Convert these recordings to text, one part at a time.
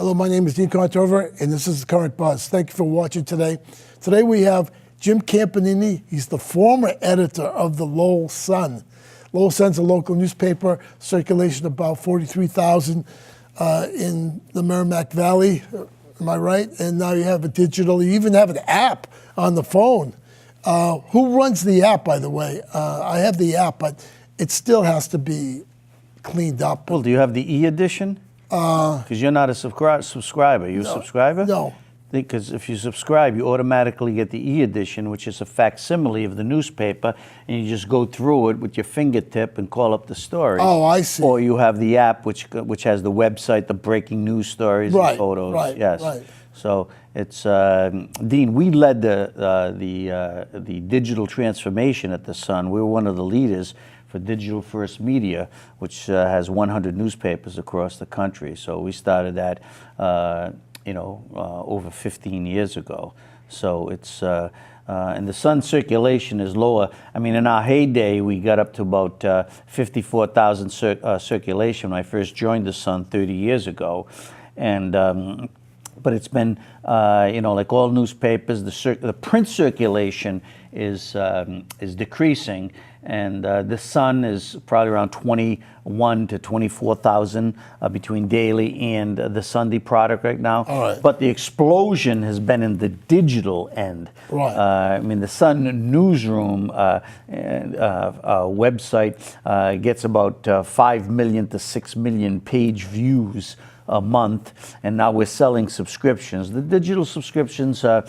Hello, my name is Dean Contover, and this is The Current Buzz. Thank you for watching today. Today we have Jim Campanini. He's the former editor of the Lowell Sun. Lowell Sun's a local newspaper, circulation about 43,000 in the Merrimack Valley. Am I right? And now you have a digital, you even have an app on the phone. Who runs the app, by the way? I have the app, but it still has to be cleaned up. Well, do you have the e-edition? Because you're not a subscriber. You a subscriber? No. Because if you subscribe, you automatically get the e-edition, which is a facsimile of the newspaper, and you just go through it with your fingertip and call up the story. Oh, I see. Or you have the app, which has the website, the breaking news stories, and photos. Right, yes. right. So it's Dean. We led the digital transformation at the Sun. We were one of the leaders for Digital First Media, which has 100 newspapers across the country. So we started that, over 15 years ago. So it's and the Sun circulation is lower. I mean, in our heyday, we got up to about 54,000 circulation when I first joined the Sun 30 years ago, and. But it's been, like all newspapers, the print circulation is decreasing, and the Sun is probably around 21 to 24,000 between daily and the Sunday product right now. All right. But the explosion has been in the digital end. Right. I mean, the Sun newsroom website gets about 5 million to 6 million page views a month, and now we're selling subscriptions. The digital subscriptions are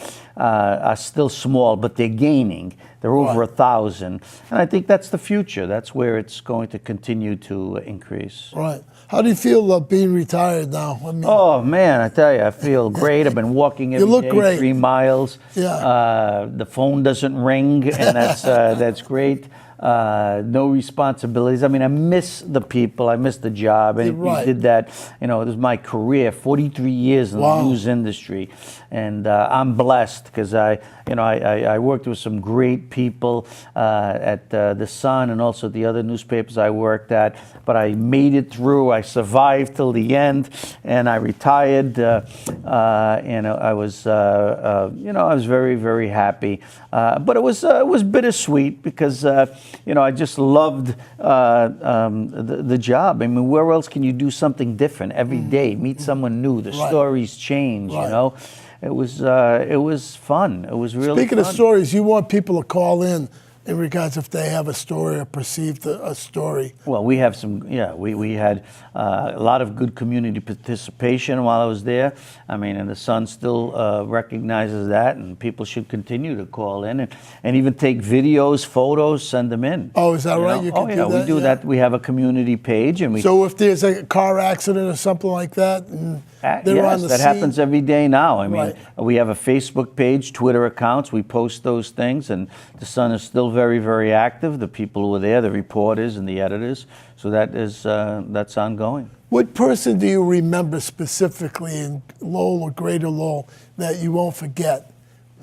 still small, but they're gaining. They're over 1,000, and I think that's the future. That's where it's going to continue to increase. Right. How do you feel being retired now? I mean, oh man, I tell you, I feel great. I've been walking every look day, great. 3 miles. Yeah. The phone doesn't ring, and that's great. No responsibilities. I mean, I miss the people. I miss the job. And Right. you did that. It was my career, 43 years in the news industry, and I'm blessed because I worked with some great people at the Sun and also the other newspapers I worked at. But I made it through. I survived till the end, and I retired. And I was very, very happy. But it was bittersweet because I just loved the job. I mean, where else can you do something different every day? Meet someone new. The stories change. Right. It was fun. It was really Speaking fun. of stories, you want people to call in regards if they have a story or perceived a story. Well, we have some, we had a lot of good community participation while I was there. I mean, and the Sun still recognizes that, and people should continue to call in and even take videos, photos, send them in. Oh, is that right? You can do that? We do that. We have a community page, and we. So if there's a car accident or something like that, and they're on the that scene. happens every day now. I mean, Right. we have a Facebook page, Twitter accounts. We post those things, and the Sun is still very, very active. The people who are there, the reporters and the editors. So that's ongoing. What person do you remember specifically in Lowell or Greater Lowell that you won't forget?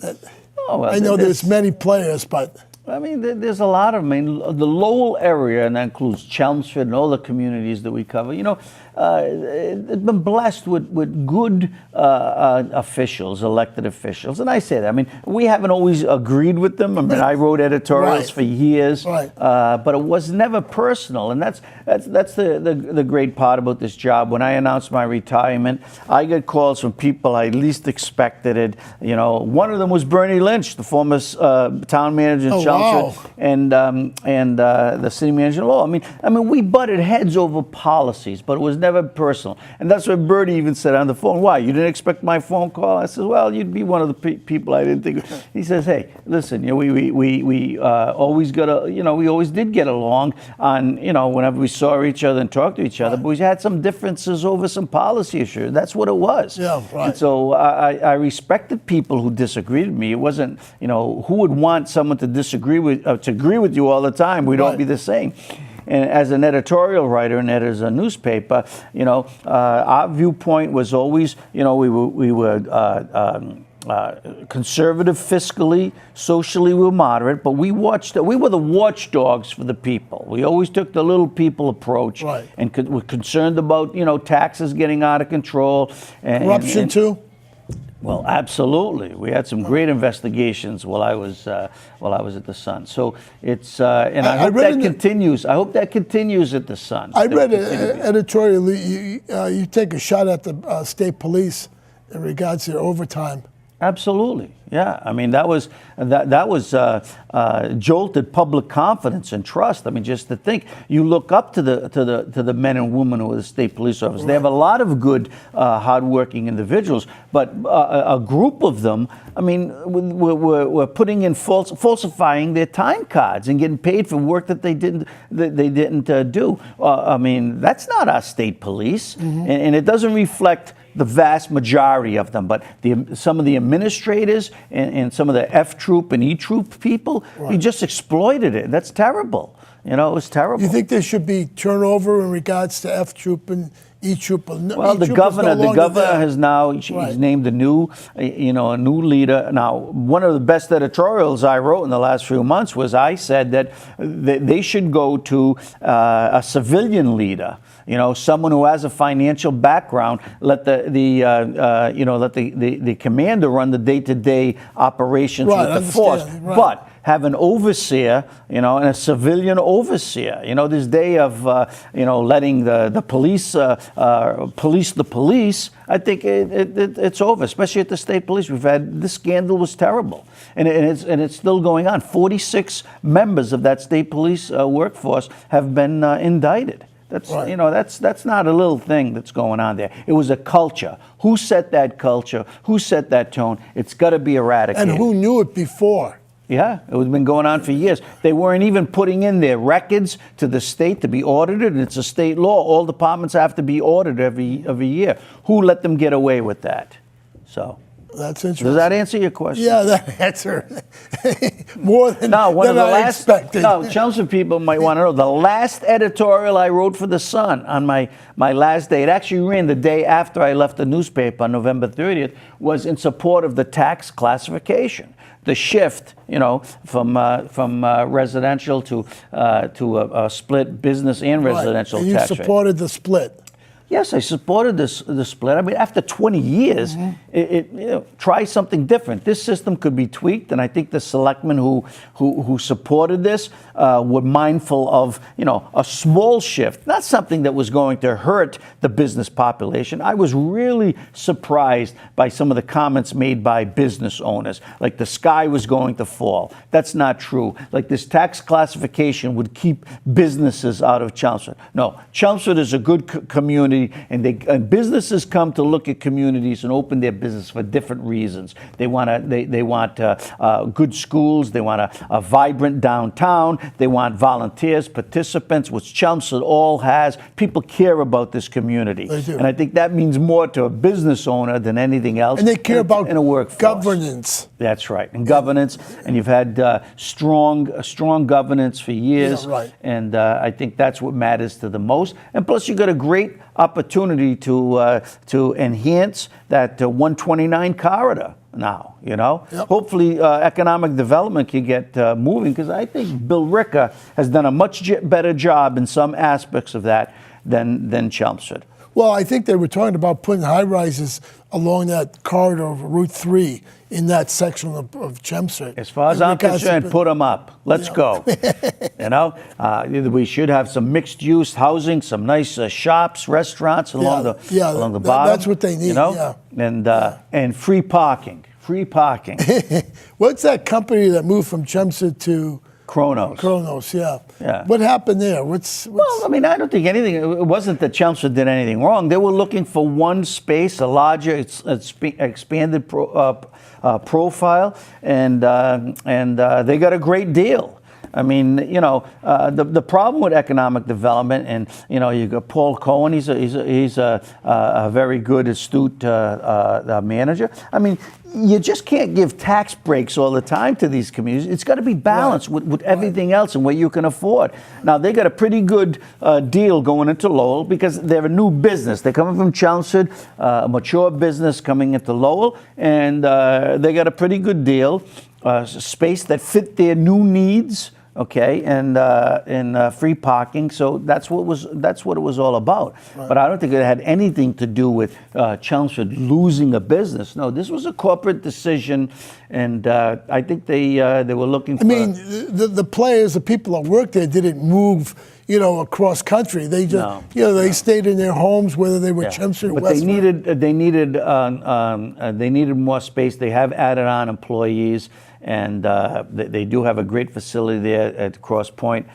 I know there's many players, but. I mean, there's a lot of them. I mean, the Lowell area, and that includes Chelmsford and all the communities that we cover, it's been blessed with good officials, elected officials. And I say that. I mean, we haven't always agreed with them. I mean, I wrote editorials for years, but it was never personal. And that's the great part about this job. When I announced my retirement, I got calls from people I least expected it. One of them was Bernie Lynch, the former town manager in Chelmsford, and the city manager in Lowell. I mean, we butted heads over policies, but it was never personal. And that's what Bernie even said on the phone. Why? You didn't expect my phone call? I said, well, you'd be one of the people I didn't think. He says, hey, listen, we always we always did get along on, whenever we saw each other and talked to each other, but we had some differences over some policy issues. That's what it was. Yeah, right. And so I respected people who disagreed with me. It wasn't, who would want someone to agree with you all the time? We'd all be the same. And as an editorial writer and as a newspaper, our viewpoint was always, we were conservative fiscally, socially we were moderate, but we were the watchdogs for the people. We always took the little people approach, Right. and were concerned about taxes getting out of control. Corruption too? Well, absolutely. We had some great investigations while I was at the Sun. So it's and I hope that continues. I hope that continues at the Sun. I read an editorial. You take a shot at the state police in regards to their overtime. Absolutely, yeah. I mean, that was jolted public confidence and trust. I mean, just to think, you look up to the men and women who are the state police officers. Right. They have a lot of good, hardworking individuals, but a group of them, I mean, were putting in falsifying their time cards and getting paid for work that they didn't do. I mean, that's not our state police, and it doesn't reflect the vast majority of them, but some of the administrators and some of the F Troop and E Troop people, you just exploited it. That's terrible. It was terrible. You think there should be turnover in regards to F Troop and E Troop? Well, the governor has now he's named a new leader. Now, one of the best editorials I wrote in the last few months was I said that they should go to a civilian leader. Someone who has a financial background. Let the commander run the day-to-day operations with the force, but have an overseer, and a civilian overseer. This day of letting the police police the police, I think it's over, especially at the state police. This scandal was terrible, and it's still going on. 46 members of that state police workforce have been indicted. That's that's not a little thing that's going on there. It was a culture. Who set that culture? Who set that tone? It's got to be eradicated. And who knew it before? Yeah, it was been going on for years. They weren't even putting in their records to the state to be audited, and it's a state law. All departments have to be audited every year. Who let them get away with that? So that's interesting. Does that answer your question? Yeah, that answer more than, I expected. No, Chelmsford people might want to know. The last editorial I wrote for the Sun on my last day, it actually ran the day after I left the newspaper on November 30th, was in support of the tax classification. The shift, from residential to a split business and residential and tax rate. You supported the split. Yes, I supported the split. I mean, after 20 years, try something different. This system could be tweaked, and I think the selectmen who supported this were mindful of a small shift, not something that was going to hurt the business population. I was really surprised by some of the comments made by business owners, like the sky was going to fall. That's not true. Like this tax classification would keep businesses out of Chelmsford. No, Chelmsford is a good community. And businesses come to look at communities and open their business for different reasons. They want good schools. They want a vibrant downtown. They want volunteers, participants, which Chelmsford all has. People care about this community, they do. And I think that means more to a business owner than anything else. And they care about in a workforce. Governance. That's right, and governance. And you've had strong governance for years. Yeah, right. And I think that's what matters to the most. And plus, you got a great opportunity to enhance that 129 corridor now. Yep. Hopefully economic development can get moving, because I think Bill Ricker has done a much better job in some aspects of that than Chelmsford. Well, I think they were talking about putting high-rises along that corridor of Route 3 in that section of Chelmsford. As far as I'm concerned, put them up. Let's go. We should have some mixed-use housing, some nice shops, restaurants along the bottom. That's what they need. And free parking. Free parking. What's that company that moved from Chelmsford to Kronos, yeah. What happened there? Well, I mean, I don't think anything. It wasn't that Chelmsford did anything wrong. They were looking for one space, a larger, expanded profile, and they got a great deal. I mean, the problem with economic development, and you got Paul Cohen. He's a very good, astute manager. I mean, you just can't give tax breaks all the time to these communities. It's got to be balanced with everything else and what you can afford. Now, they got a pretty good deal going into Lowell because they're a new business. They're coming from Chelmsford, a mature business coming into Lowell, and they got a pretty good deal, space that fit their new needs. Okay, and free parking. So that's what it was all about. Right. But I don't think it had anything to do with Chelmsford losing a business. No, this was a corporate decision, and I think they were looking for. I mean, the players, the people that worked there, didn't move, across country. They just, they stayed in their homes, whether they were Chelmsford or Westford. But they needed more space. They have added on employees. And they do have a great facility there at Cross Point,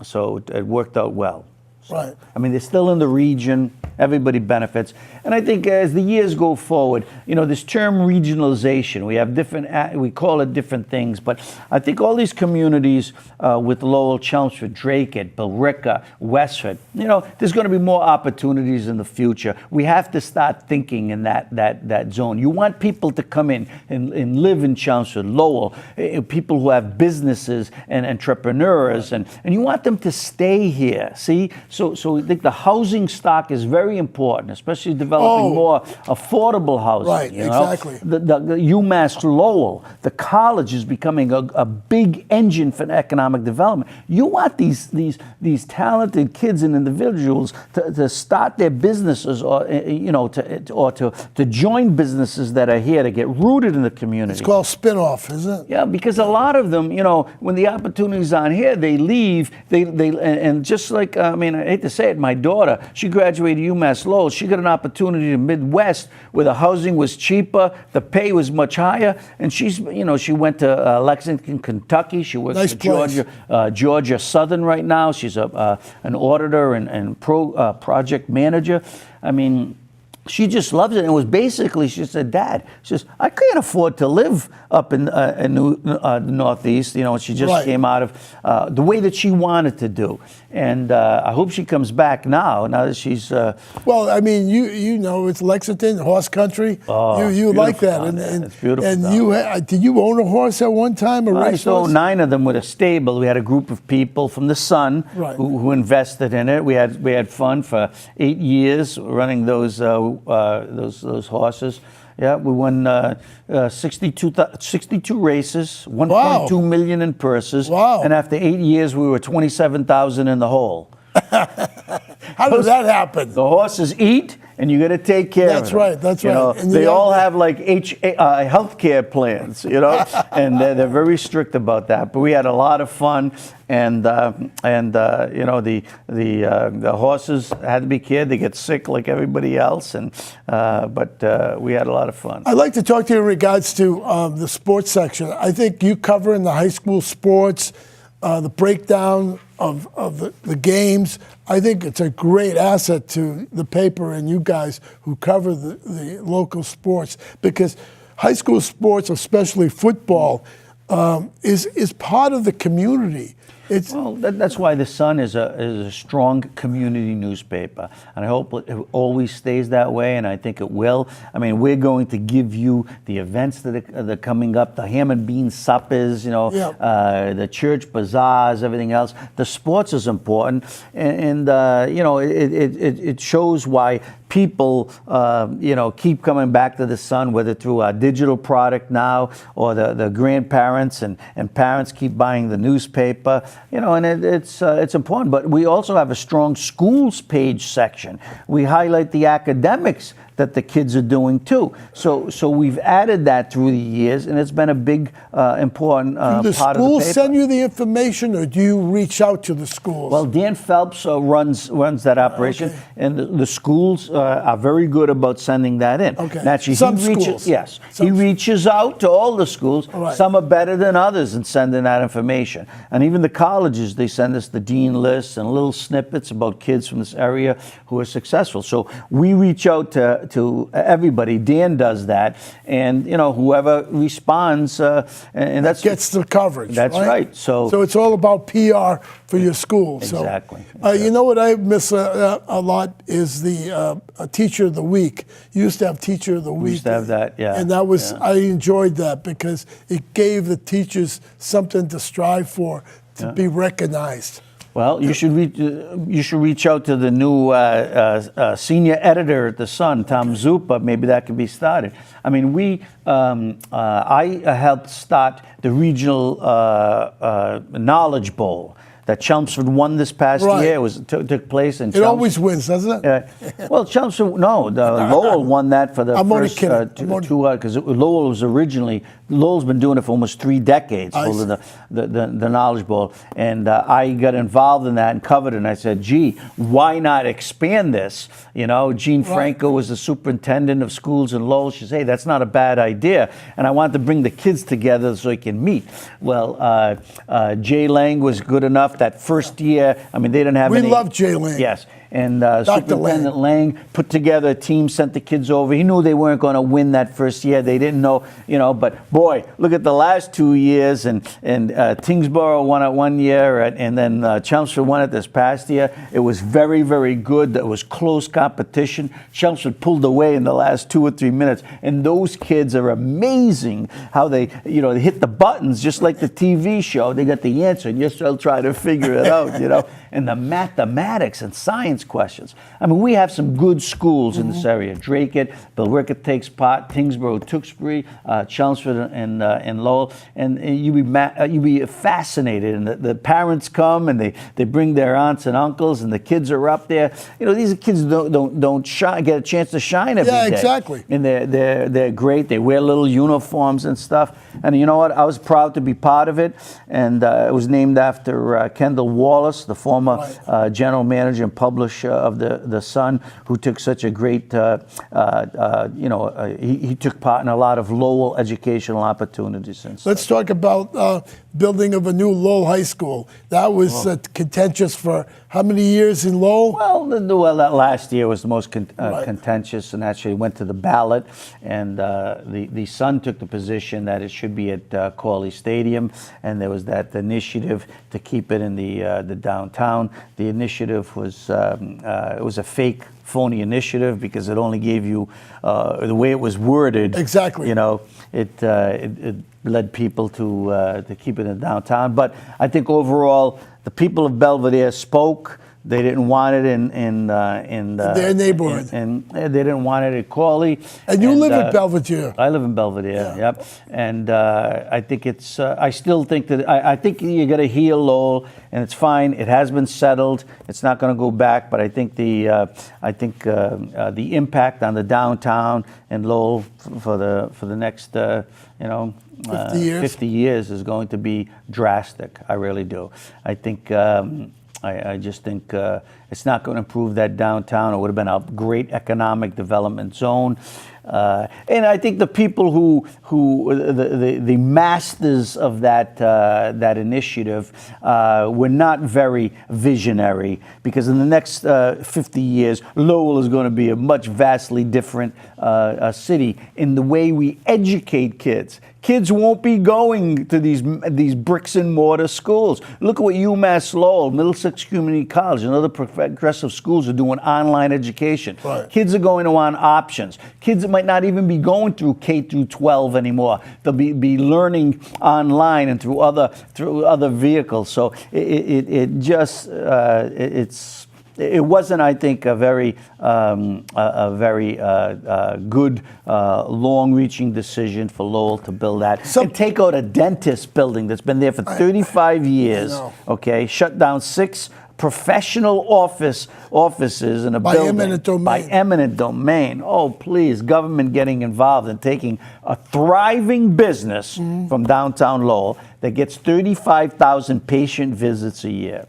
so it worked out well. So, right. I mean, they're still in the region. Everybody benefits. And I think as the years go forward, this term regionalization, we have we call it different things, but I think all these communities with Lowell, Chelmsford, Drake, Billerica, Westford, there's going to be more opportunities in the future. We have to start thinking in that zone. You want people to come in and live in Chelmsford, Lowell, people who have businesses and entrepreneurs, and you want them to stay here, see? So I think the housing stock is very important, especially developing more affordable housing. Right, exactly. The UMass Lowell, the college is becoming a big engine for economic development. You want these talented kids and individuals to start their businesses, or to join businesses that are here, to get rooted in the community. It's called spin-off, isn't it? Yeah, because a lot of them, when the opportunities aren't here, they leave. And just like I hate to say it, my daughter, she graduated UMass Lowell. She got an opportunity in the Midwest where the housing was cheaper, the pay was much higher, and she went to Lexington, Kentucky. She works for Georgia Southern right now. She's an auditor and project manager. I mean, she just loves it. And it was basically, she said, Dad, I can't afford to live up in the Northeast. She just came out of the way that she wanted to do. And I hope she comes back now that she's... well, I mean, it's Lexington, horse country. Oh, you like that. And it's beautiful. And did you own a horse at one time, a racehorse? I owned 9 of them with a stable. We had a group of people from the Sun who invested in it. We had fun for 8 years running those horses. Yeah, we won 62 races, 1.2 million in purses. Wow. And after 8 years, we were 27,000 in the hole. How does that happen? The horses eat, and you got to take care of them. That's right. They all have like healthcare plans, and they're very strict about that. But we had a lot of fun, and the horses had to be cared. They get sick like everybody else, but we had a lot of fun. I'd like to talk to you in regards to the sports section. I think you cover in the high school sports, the breakdown of the games. I think it's a great asset to the paper and you guys who cover the local sports, because high school sports, especially football, is part of the community. That's why the Sun is a strong community newspaper, and I hope it always stays that way, and I think it will. I mean, we're going to give you the events that are coming up, the ham and bean suppers, the church bazaars, everything else. The sports is important, and it shows why people, keep coming back to the Sun, whether through our digital product now or the grandparents and parents keep buying the newspaper. And it's important. But we also have a strong schools page section. We highlight the academics that the kids are doing too. So we've added that through the years, and it's been a big, important part of the paper. Do the schools send you the information, or do you reach out to the schools? Well, Dan Phelps runs that operation, and the schools are very good about sending that in. Okay. Naturally, schools. Yes. He reaches out to all the schools. Right. Some are better than others in sending that information. And even the colleges, they send us the dean lists and little snippets about kids from this area who are successful. So we reach out to to everybody. Dan does that, and whoever responds, and that's gets the coverage. That's right. So it's all about PR for your school. Exactly. You know what I miss a lot is the teacher of the week. You used to have teacher of the week. We used to have that, yeah. And that was I enjoyed that because it gave the teachers something to strive for, to be recognized. Well, you should reach out to the new senior editor at the Sun, Tom Zupa. Maybe that could be started. I mean, I helped start the regional Knowledge Bowl that Chelmsford won this past year. Took place in. It always wins, doesn't it? Well, Chelmsford, no, Lowell won that for the first two because Lowell was originally. Lowell's been doing it for almost 3 decades, holding the Knowledge Bowl, and I got involved in that and covered it. And I said, "Gee, why not expand this?" Jean Franco was the superintendent of schools in Lowell. She said, "Hey, that's not a bad idea," and I wanted to bring the kids together so they can meet. Well, Jay Lang was good enough that first year. I mean, they didn't have any. We love Jay Lang. Yes. And Superintendent Lang put together a team, sent the kids over. He knew they weren't going to win that first year. They didn't know, but boy, look at the last 2 years. And Tingsboro won it 1 year, and then Chelmsford won it this past year. It was very, very good. It was close competition. Chelmsford pulled away in the last 2 or 3 minutes. And those kids are amazing how they hit the buttons just like the TV show. They got the answer, and you're still trying to figure it out, And the mathematics and science questions. I mean, we have some good schools in this area. Dracut, Billerica takes part, Tingsboro, Tewksbury, Chelmsford, and Lowell. And you'd be fascinated. And the parents come and they bring their aunts and uncles, and the kids are up there. These kids don't get a chance to shine every day. Yeah, exactly. And they're great. They wear little uniforms and stuff. And you know what? I was proud to be part of it. And it was named after Kendall Wallace, the former general manager and publisher of the Sun, who took such a great, he took part in a lot of Lowell educational opportunities. Let's talk about building of a new Lowell High School. That was contentious for how many years in Lowell? Well, that last year was the most contentious, and actually went to the ballot. And the Sun took the position that it should be at Corley Stadium, and there was that initiative to keep it in the downtown. The initiative was it was a fake, phony initiative because it only gave you the way it was worded. Exactly. It led people to keep it in downtown. But I think overall, the people of Belvedere spoke. They didn't want it in their neighborhood, and they didn't want it at Corley. And you live in Belvedere. I live in Belvedere. Yeah. Yep. And I think it's. I still think that I think you got to heal Lowell, and it's fine. It has been settled. It's not going to go back. But I think the impact on the downtown and Lowell for the next 50 years is going to be drastic. I really do. I think. I just think it's not going to improve that downtown. It would have been a great economic development zone. And I think the people who the masters of that initiative were not very visionary, because in the next 50 years, Lowell is going to be a much vastly different city in the way we educate kids. Kids won't be going to these bricks and mortar schools. Look at what UMass Lowell, Middlesex Community College, and other progressive schools are doing online education. Right. Kids are going on options. Kids might not even be going through K through 12 anymore. They'll be learning online and through other vehicles. So it wasn't, I think, a very good, long-reaching decision for Lowell to build that. And take out a dentist building that's been there for 35 years. Okay, shut down 6 professional offices in a building by eminent domain. Oh, please, government getting involved and taking a thriving business from downtown Lowell that gets 35,000 patient visits a year.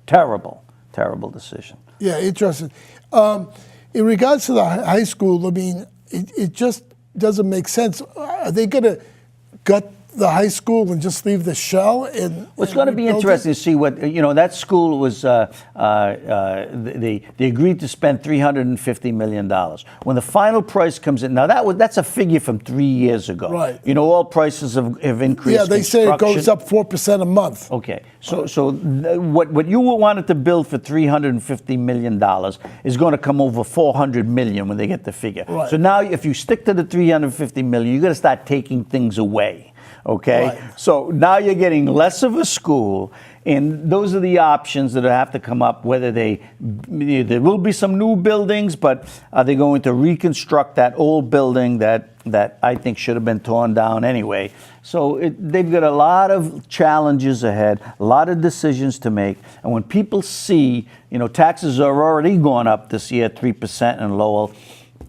Terrible decision. Yeah, interesting. In regards to the high school, I mean, it just doesn't make sense. Are they going to gut the high school and just leave the shell? It's going to be interesting to see what, that school was, they agreed to spend $350 million. When the final price comes in, now that's a figure from 3 years ago. Right. All prices have increased. Yeah, they say it goes up 4% a month. Okay, what you wanted to build for $350 million is going to come over $400 million when they get the figure. Right. So now if you stick to the $350 million, you're going to start taking things away. Okay, right. So now you're getting less of a school, and those are the options that have to come up. Whether there will be some new buildings, but are they going to reconstruct that old building that I think should have been torn down anyway? So they've got a lot of challenges ahead, a lot of decisions to make, and when people see, taxes are already going up this year, 3% in Lowell.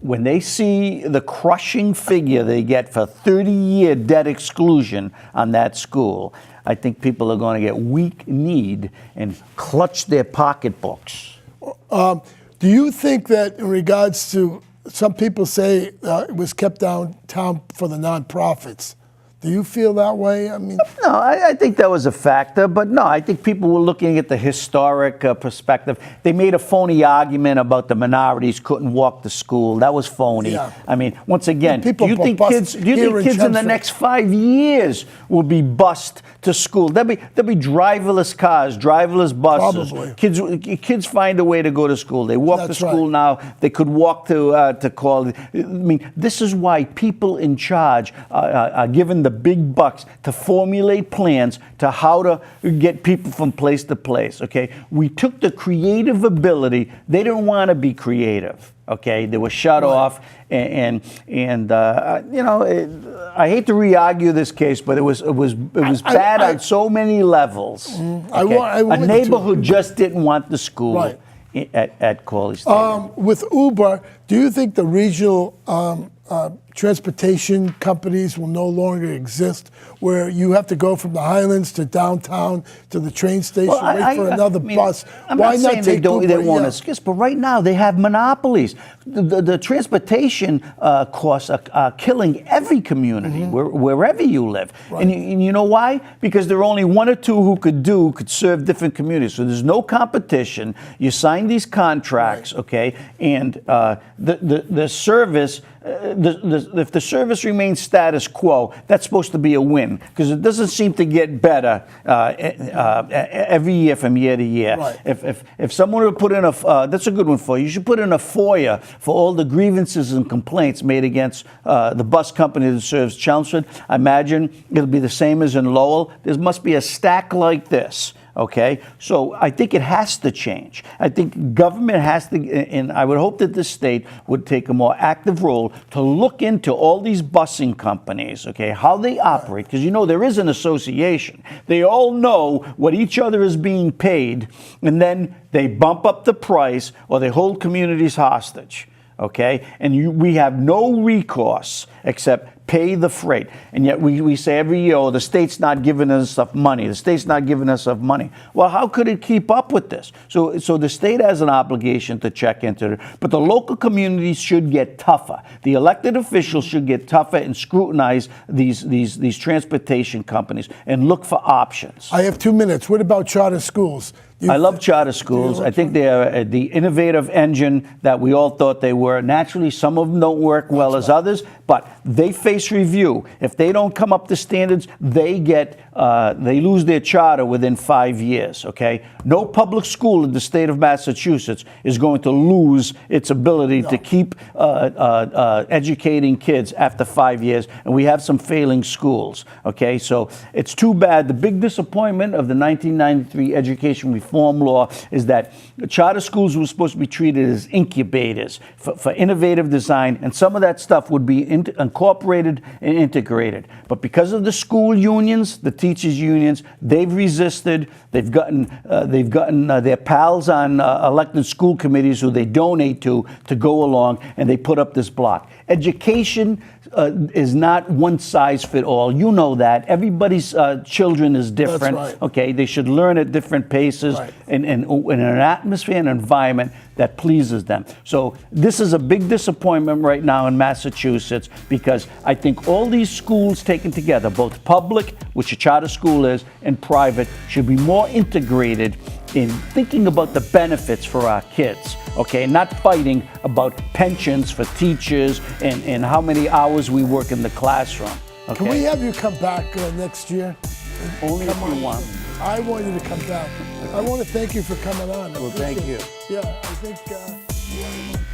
When they see the crushing figure they get for 30-year debt exclusion on that school, I think people are going to get weak-kneed and clutch their pocketbooks. Do you think that in regards to, some people say it was kept downtown for the nonprofits? Do you feel that way? I mean, no, I think that was a factor, but no, I think people were looking at the historic perspective. They made a phony argument about the minorities couldn't walk to school. That was phony. Yeah. I mean, once again, do you think kids in the next 5 years will be bused to school? There'll be driverless cars, driverless buses. Probably. Kids find a way to go to school. They walk to school now. They could walk to college. I mean, this is why people in charge are given the big bucks to formulate plans to how to get people from place to place. Okay, we took the creative ability. They didn't want to be creative. Okay, they were shut off, and I hate to re-argue this case, but it was bad on so many levels. Okay? A neighborhood just didn't want the school at Corley Stadium. With Uber, do you think the regional transportation companies will no longer exist, where you have to go from the Highlands to downtown to the train station, wait for another bus? I'm not saying they won't exist, but right now they have monopolies. The transportation costs are killing every community, wherever you live. Right. And you know why? Because there are only one or two who could serve different communities. So there's no competition. You sign these contracts, okay, and the service. If the service remains status quo, that's supposed to be a win, because it doesn't seem to get better every year from year to year. Right. If someone would put in that's a good one for you. You should put in a FOIA for all the grievances and complaints made against the bus company that serves Chelmsford. I imagine it'll be the same as in Lowell. There must be a stack like this. Okay, so I think it has to change. I think government has to, and I would hope that the state would take a more active role to look into all these busing companies, okay, how they operate, because there is an association. They all know what each other is being paid, and then they bump up the price or they hold communities hostage. Okay, and we have no recourse except pay the freight. And yet we say every year, the state's not giving us enough money. The state's not giving us enough money. Well, how could it keep up with this? So the state has an obligation to check into it, but the local communities should get tougher. The elected officials should get tougher and scrutinize these transportation companies and look for options. I have 2 minutes. What about charter schools? I love charter schools. I think they're the innovative engine that we all thought they were. Naturally, some of them don't work well as others, but they face review. If they don't come up to standards, they lose their charter within 5 years. Okay, no public school in the state of Massachusetts is going to lose its ability to keep educating kids after 5 years, and we have some failing schools. Okay, so it's too bad. The big disappointment of the 1993 Education Reform Law is that charter schools were supposed to be treated as incubators for innovative design, and some of that stuff would be incorporated and integrated. But because of the school unions, the teachers unions, they've resisted. They've gotten their pals on elected school committees who they donate to go along, and they put up this block. Education is not one size fit all. You know that. Everybody's children is different. That's right. Okay, they should learn at different paces. teachers Right. in an atmosphere and environment that pleases them. So this is a big disappointment right now in Massachusetts, because I think all these schools taken together, both public, which a charter school is, and private, should be more integrated in thinking about the benefits for our kids, okay? Not fighting about pensions for teachers and how many hours we work in the classroom, okay? Can we have you come back next year? Only if you want. I want you to come back. I want to thank you for coming on. Well, thank you. Yeah, I think.